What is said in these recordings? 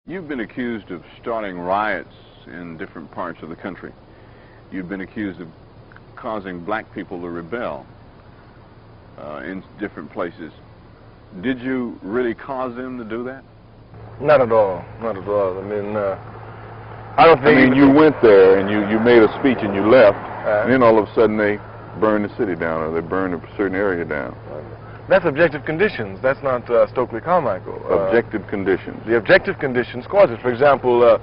You've been accused of starting riots in different parts of the country. You've been accused of causing black people to rebel in different places. Did you really cause them to do that? Not at all. Not at all. I mean, I don't think... I mean, you went there and you made a speech and you left, and then all of a sudden they burned the city down, or they burned a certain area down. That's objective conditions. That's not Stokely Carmichael. Objective conditions. The objective conditions cause it. For example,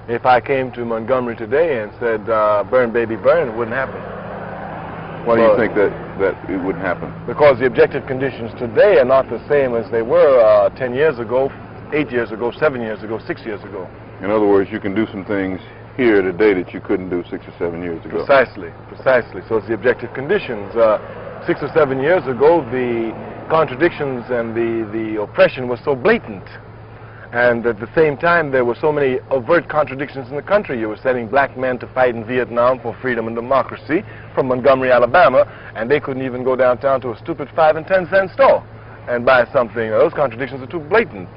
if I came to Montgomery today and said, burn, baby, burn, it wouldn't happen. Why do you think that it wouldn't happen? Because the objective conditions today are not the same as they were 10 years ago, 8 years ago, 7 years ago, 6 years ago. In other words, you can do some things here today that you couldn't do 6 or 7 years ago. Precisely, precisely. So it's the objective conditions. 6 or 7 years ago, the contradictions and the oppression was so blatant. And at the same time, there were so many overt contradictions in the country. You were sending black men to fight in Vietnam for freedom and democracy from Montgomery, Alabama, and they couldn't even go downtown to a stupid 5 and 10 cent store and buy something. Those contradictions are too blatant.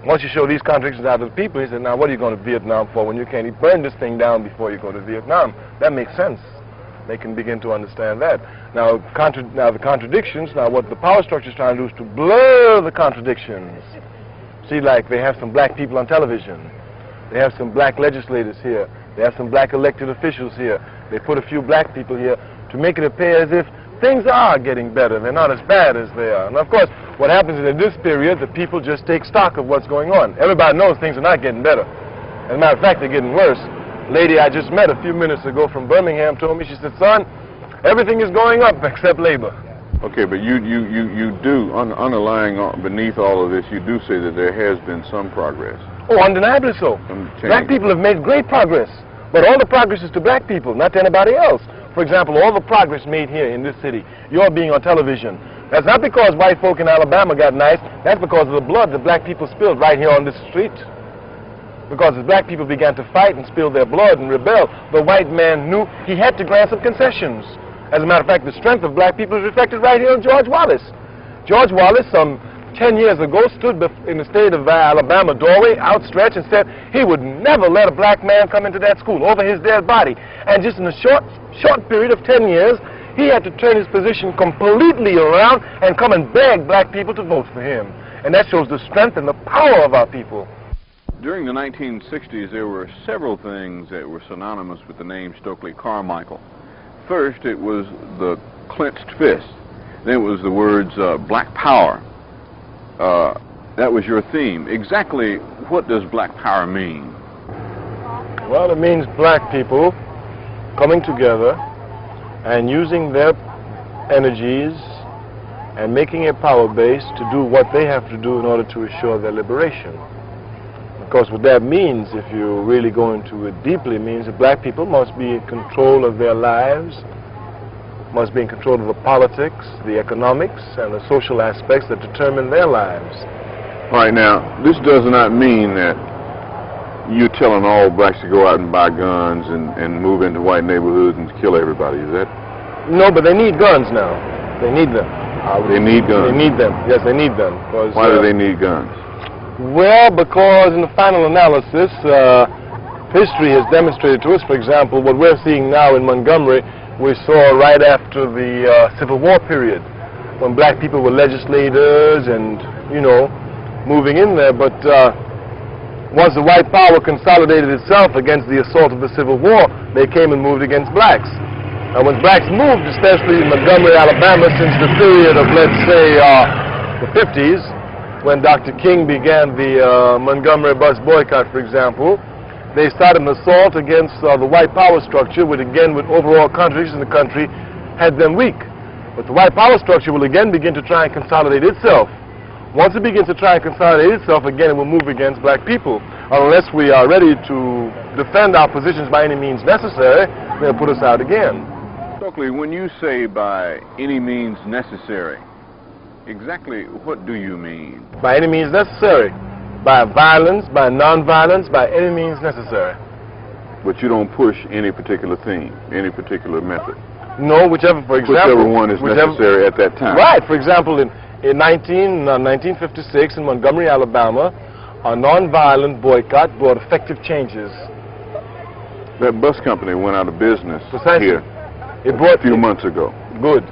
Once you show these contradictions out to the people, he said, now what are you going to Vietnam for when you can't burn this thing down before you go to Vietnam? That makes sense. They can begin to understand that. Now, the contradictions, now what the power structure is trying to do is to blur the contradictions. See, like they have some black people on television. They have some black legislators here. They have some black elected officials here. They put a few black people here to make it appear as if things are getting better. They're not as bad as they are. And of course, what happens is in this period, the people just take stock of what's going on. Everybody knows things are not getting better. As a matter of fact, they're getting worse. A lady I just met a few minutes ago from Birmingham told me, she said, son, everything is going up except labor. Okay, but you do, underlying beneath all of this, you do say that there has been some progress. Oh, undeniably so. Black people have made great progress. But all the progress is to black people, not to anybody else. For example, all the progress made here in this city, you're being on television. That's not because white folk in Alabama got nice. That's because of the blood that black people spilled right here on this street. Because as black people began to fight and spill their blood and rebel, the white man knew he had to grant some concessions. As a matter of fact, the strength of black people is reflected right here on George Wallace. George Wallace, some 10 years ago, stood in the state of Alabama doorway, outstretched, and said he would never let a black man come into that school over his dead body. And just in a short period of 10 years, he had to turn his position completely around and come and beg black people to vote for him. And that shows the strength and the power of our people. During the 1960s, there were several things that were synonymous with the name Stokely Carmichael. First, it was the clenched fist. Then it was the words black power. That was your theme. Exactly what does black power mean? Well, it means black people coming together and using their energies and making a power base to do what they have to do in order to assure their liberation. Of course, what that means, if you really go into it deeply, means that black people must be in control of their lives, must be in control of the politics, the economics, and the social aspects that determine their lives. All right, now, this does not mean that you're telling all blacks to go out and buy guns and move into white neighborhoods and kill everybody, is that? No, but they need guns now. They need them. They need guns? They need them. Yes, they need them. Why do they need guns? Well, because in the final analysis, history has demonstrated to us, for example, what we're seeing now in Montgomery, we saw right after the Civil War period, when black people were legislators and, you know, moving in there. But once the white power consolidated itself against the assault of the Civil War, they came and moved against blacks. And when blacks moved, especially in Montgomery, Alabama, since the period of, let's say, the 50s, when Dr. King began the Montgomery bus boycott, for example, they started an assault against the white power structure, which again, with overall contradictions in the country, had them weak. But the white power structure will again begin to try and consolidate itself. Once it begins to try and consolidate itself, again, it will move against black people. Unless we are ready to defend our positions by any means necessary, they'll put us out again. Stokely, when you say by any means necessary, exactly what do you mean? By any means necessary. By violence, by non-violence, by any means necessary. But you don't push any particular theme, any particular method? No, whichever, for example... Whichever one is necessary at that time. Right. For example, in 1956 in Montgomery, Alabama, a nonviolent boycott brought effective changes. That bus company went out of business Precisely. here It brought a few months ago. Good.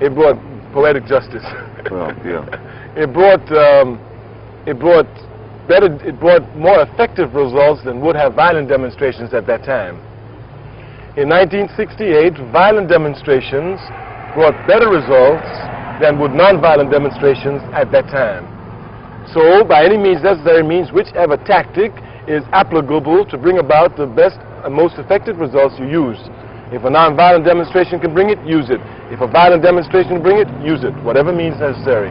It brought poetic justice. Well, yeah. It brought more effective results than would have violent demonstrations at that time. In 1968, violent demonstrations brought better results than would nonviolent demonstrations at that time. So, by any means necessary means, whichever tactic is applicable to bring about the best and most effective results, you use. If a nonviolent demonstration can bring it, use it. If a violent demonstration can bring it, use it. Whatever means necessary.